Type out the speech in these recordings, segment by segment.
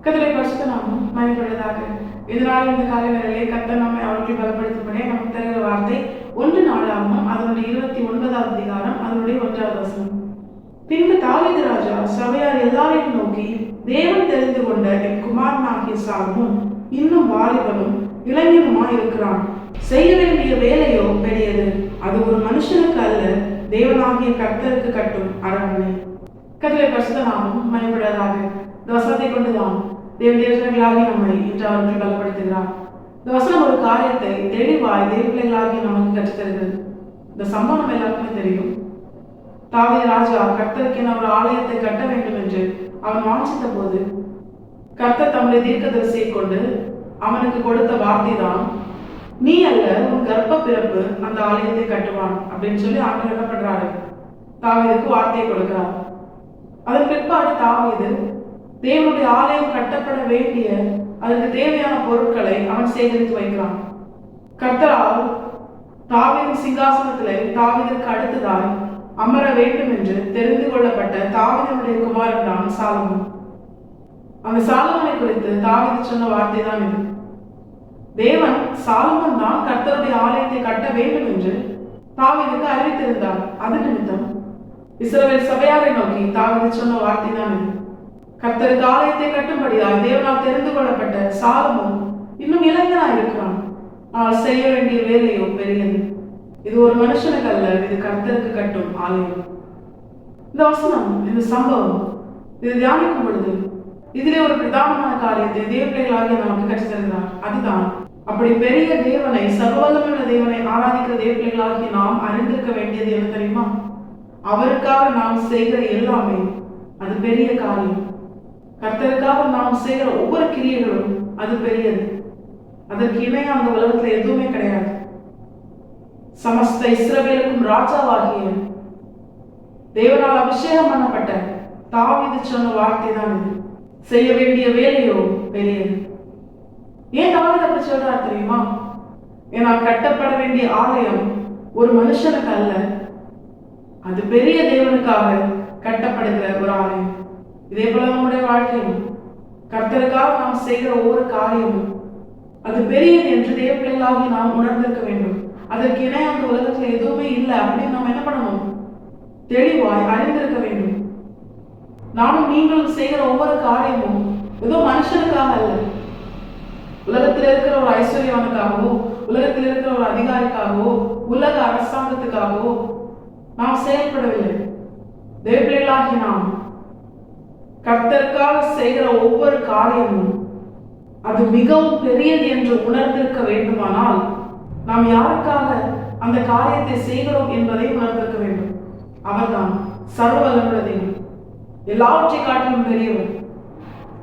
கர்த்தருடைய பரிசுத்த நாமம் மகிமைப்படுவதாக. இதனால் இந்த காலை வேளையிலே கர்த்தர் நம்மை அவர்களை பலப்படுத்தும்படியே நமக்கு தருகிற வார்த்தை 1 நாளாகமம் அதனுடைய 29வது அதிகாரம் அதனுடைய 1வது வசனம். பின்பு தாவீது ராஜா சபையார் எல்லாரையும் நோக்கி, தேவன் தெரிந்து கொண்ட என் குமாரனாகிய சாலமோன் இன்னும் வாலிபனும் இளைஞனுமாய் இருக்கிறான். செய்ய வேண்டிய வேலையோ பெரியது. அது ஒரு மனுஷனுக்கு அல்ல, தேவனாகிய கர்த்தருக்கு கட்டும் அரண்மனை. கர்த்தருடைய பரிசுத்த நாமம் மகிமைப்படுவதாக. இந்த வசனத்தை கொண்டுதான் தேவதேவர்களாகி நம்மை இன்று அவர்கள் பலப்படுத்துகிறார். இந்த வசனம் ஒரு காரியத்தை தெளிவாய் தேவபிள்ளைகளாகி நமக்கு கற்றுத்தருகிறது. இந்த சம்பவம் எல்லாருக்குமே தெரியும். தாவீது ராஜா கர்த்தருக்கு ஒரு ஆலயத்தை கட்ட வேண்டும் என்று அவன் வாஞ்சித்த போது கர்த்தர் தம்முடைய தீர்க்கதரிசியை கொண்டு அவனுக்கு கொடுத்த வார்த்தை தான், நீ அல்ல உன் கர்ப்ப பிறப்பு அந்த ஆலயத்தை கட்டுவான் அப்படின்னு சொல்லி ஆண்டவர் என்ன பண்றாரு, தாவீதுக்கு வார்த்தையை கொடுக்கிறார். அதன் பிற்பாடு தாவீது தேவனுடைய ஆலயம் கட்டப்பட வேண்டிய அதற்கு தேவையான பொருட்களை அவன் சேகரித்து வைக்கிறான். கர்த்தரால் தாவீதின் சிங்காசனத்திலே தாவீதுக்கு அடுத்ததாய் அமர வேண்டும் என்று தெரிந்து கொள்ளப்பட்ட தாவீதினுடைய குமாரன் தான் சாலமோன். அந்த சாலமோனை குறித்து தாவீது சொன்ன வார்த்தை தான் இது. தேவன் சாலமோன் தான் கர்த்தருடைய ஆலயத்தை கட்ட வேண்டும் என்று தாவீதுக்கு அறிவித்திருந்தார். அது நிமித்தம் இஸ்ரவேல் சபையாரை நோக்கி தாவீது சொன்ன வார்த்தை தான் இது. கர்த்தருக்கு ஆலயத்தை கட்டும்படியால் தேவனால் தெரிந்து கொள்ளப்பட்ட சாலமோன் இன்னும் இளைஞனாய் இருக்கிறான். ஆனால் செய்ய வேண்டிய வேலையோ பெரியது. இது ஒரு மனுஷனுக்கு அல்ல, இது கர்த்தருக்கு கட்டும் ஆலயம். இந்த வசனம், இந்த சம்பவம், இது தியானிக்கும் பொழுது இதிலே ஒரு பிரதானமான காரியத்தை தேவபிள்ளைகளாகிய நமக்கு கற்றுத்தருகிறார். அதுதான், அப்படி பெரிய தேவனை, சர்வவல்லமையுள்ள தேவனை ஆராதிக்கிற தேவபிள்ளைகளாகிய நாம் அறிந்திருக்க வேண்டியது என்ன தெரியுமா? அவருக்காக நாம் செய்கிற எல்லாமே அது பெரிய காரியம். கர்த்தருக்காக நாம் செய்கிற ஒவ்வொரு கிரியைகளும் அது பெரியது. அதற்கு இணைய அந்த உலகத்துல எதுவுமே கிடையாது. சமஸ்த இஸ்ரவேலுக்கும் ராஜாவாகிய தேவனால் அபிஷேகம் பண்ணப்பட்ட தாவீது சொன்ன வார்த்தை தான் இது. செய்ய வேண்டிய வேலையோ பெரியது. ஏன் தாவீது அப்படி சொல்றார் தெரியுமா? ஏன்னா கட்டப்பட வேண்டிய ஆலயம் ஒரு மனுஷனுக்கு அல்ல, அது பெரிய தேவனுக்காக கட்டப்படுகிற ஒரு ஆலயம். இதே போல நம்முடைய வாழ்க்கையும் கர்த்தருக்காக நாம் செய்கிற ஒவ்வொரு காரியமும் அது பெரியது என்று தேவபிள்ளைகளாகி நாம் உணர்ந்திருக்க வேண்டும். அதற்கு இணை அந்த உலகத்துல எதுவுமே இல்லை அப்படின்னு நாம் என்ன பண்ணணும்? தெளிவாய் அறிந்திருக்க வேண்டும். நானும் நீங்களும் செய்கிற ஒவ்வொரு காரியமும் ஏதோ மனுஷனுக்காக அல்ல, உலகத்தில் இருக்கிற ஒரு ஐஸ்வர்யவனுக்காகவோ, உலகத்தில் இருக்கிற ஒரு அதிகாரிக்காகவோ, உலக அரசாங்கத்துக்காகவோ நாம் செயல்படவில்லை. தேவபிள்ளைகளாகி நாம் கர்த்தருக்காக செய்கிற ஒவ்வொரு காரியமும் அது மிகவும் பெரியது என்று உணர்ந்திருக்க வேண்டுமானால் நாம் யாருக்காக அந்த காரியத்தை செய்கிறோம் என்பதை உணர்ந்திருக்க வேண்டும். அவர்தான் சர்வவல்லமையுள்ள தேவன், எல்லாவற்றை காட்டிலும் பெரியவர்.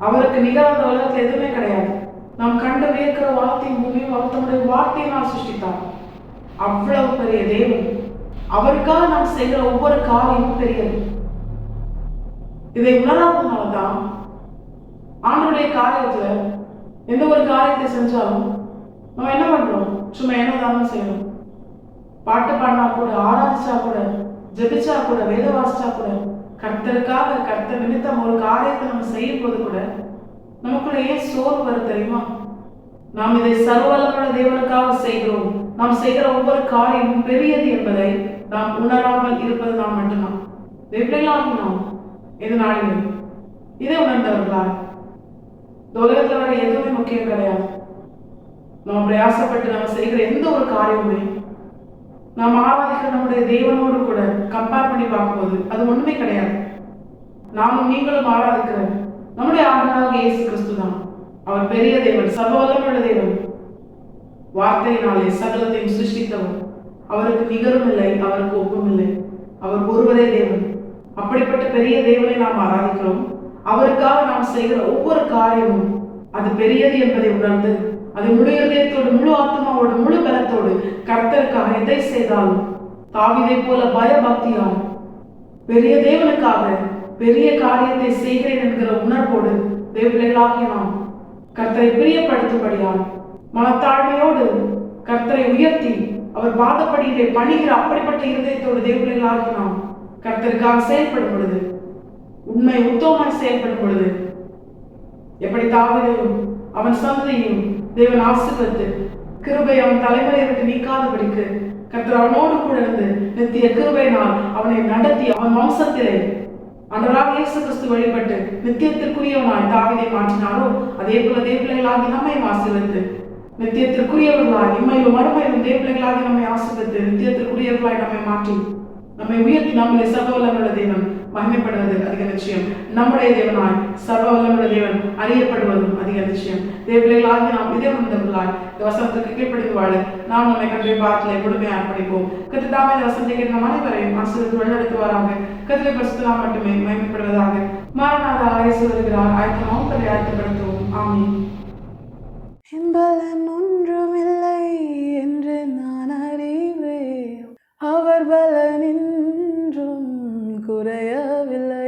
அவருக்கு நிகரான உலகத்தில் எதுவுமே கிடையாது. நாம் கண்டு வியக்கிற வார்த்தையும் பூமியும் அவர் தம்முடைய வார்த்தையினால் சிருஷ்டித்தார். அவ்வளவு பெரிய தேவன், அவருக்காக நாம் செய்கிற ஒவ்வொரு காரியமும் பெரியது. இதை உணராதனால்தான் ஆண்டவருடைய காரியத்துல எந்த ஒரு காரியத்தை செஞ்சாலும் நம்ம என்ன பண்றோம்? சும்மா என்னதானும் செய்யணும். பாட்டு பாடினா கூட, ஆராதிச்சா கூட, ஜெபிச்சா கூட, வேத வாசிச்சா கூட, கர்த்தருக்காக கர்த்தர் நிமித்தம் ஒரு காரியத்தை நம்ம செய்யும் போது கூட நமக்குள்ள ஏன் சோர்வு வரும் தெரியுமா? நாம் இதை சர்வவல்லமையுள்ள தேவனுக்காக செய்கிறோம். நாம் செய்கிற ஒவ்வொரு காரியமும் பெரியது என்பதை நாம் உணராமல் இருப்பது நாம் மட்டும்தான். எப்படிலாம் நாம் எது நாளிலே இதை உணர்ந்தவர்களா? இந்த உலகத்துல வர எதுவுமே முக்கியம் கிடையாது. நம்ம பிரயாசப்பட்டு நம்ம செய்கிற எந்த ஒரு காரியமுமே நாம் ஆராதிக்கிற நம்முடைய தேவனோடு கூட கம்பேர் பண்ணி பார்க்கும்போது அது ஒண்ணுமே கிடையாது. நாமும் நீங்களும் ஆராதிக்கிற நம்முடைய ஆண்டவராகிய இயேசு கிறிஸ்து தான். அவர் பெரிய தேவன், சர்வவல்லமையுள்ள தேவன், வார்த்தையினாலே சகலத்தையும் சிருஷ்டித்தவர். அவருக்கு நிகரும் இல்லை, அவருக்கு ஒப்பும் இல்லை. அவர் ஒருவரே தேவன். அப்படிப்பட்ட பெரிய தேவனை நாம் ஆராதிக்கிறோம். அவருக்காக நாம் செய்கிற ஒவ்வொரு காரியமும் அது பெரியது என்பதை உணர்ந்து அதை முழு இதயத்தோடு, முழு ஆத்மாவோடு, முழு பலத்தோடு கர்த்தருக்காக எதை செய்தாலும் தாவீதை போல பயபக்தியால் பெரிய தேவனுக்காக பெரிய காரியத்தை செய்கிறேன் என்கிற உணர்வோடு தேவபிள்ளைகளாகிய நாம் கர்த்தரை பிரியப்படுத்தும்படியால் மனத்தாழ்மையோடு கர்த்தரை உயர்த்தி அவர் பாதப்படியிலே பணிகிற அப்படிப்பட்ட இருதயத்தோடு தேவபிள்ளைகளாகிய நாம் கர்த்தருக்காக செயல்படும் பொழுது, உண்மை உத்தமமாய் செயல்படும் பொழுது எப்படி தாவீதையும் அவன் சந்ததியையும் தேவன் ஆசீர்வதித்து கிருபை அவன் தலைமுறையை விட்டு நீக்காதபடிக்கு கர்த்தர் அவனோடு கூட இருந்து நித்திய கிருபையினால் அவனை நடத்தி அவன் வம்சத்திலே அன்றராக இயேசு கிறிஸ்து வழிபட்டு நித்தியத்திற்குரியவனாய் தாவீதை மாற்றினாரோ அதே போல தேவபிள்ளைகளாகி நம்மை ஆசீர்வதித்து நித்தியத்திற்குரியவர்களாய் இம்மையிலும் மறுமையிலும் தேவபிள்ளைகளாகி நம்மை ஆசீர்வதித்து நித்தியத்திற்குரியவர்களாய் நம்மை மாற்றி நம்மை உயர்த்தி நம்மளை சர்வ வல்லமையுள்ள தேவன் மகிமைப்படுவது அதிக நிச்சயம். நம்முடைய தேவனாய் சர்வ வல்லமையுள்ள தேவன் அறியப்படுவதும் அதிக நிச்சயம். தேவபிள்ளைகளாகி நாம் இதே வந்தவர்களாய் இந்த வசனத்துக்கு கீழ்ப்படிந்து வாழ நாம் நம்மை கற்றை பாட்டிலே முழுமையாக அர்ப்பணிப்போம். கர்த்தர் இந்த வசனத்தை கேட்ட நம் அனைவரையும் ஆசீர்வதித்து வழிநடத்துவாராக. கர்த்தரை பரிசுத்தம் மட்டுமே மகிமைப்படுவதாக. மாரநாதா இயேசு வருகிறார். ஆயத்தமாகவும் ஆயத்தப்படுத்துவோம். ஆமென். பலன் ஒன்றுமில்லை என்று நான் அறிவேன், அவர் பலனின்றும் குறையவில்லை.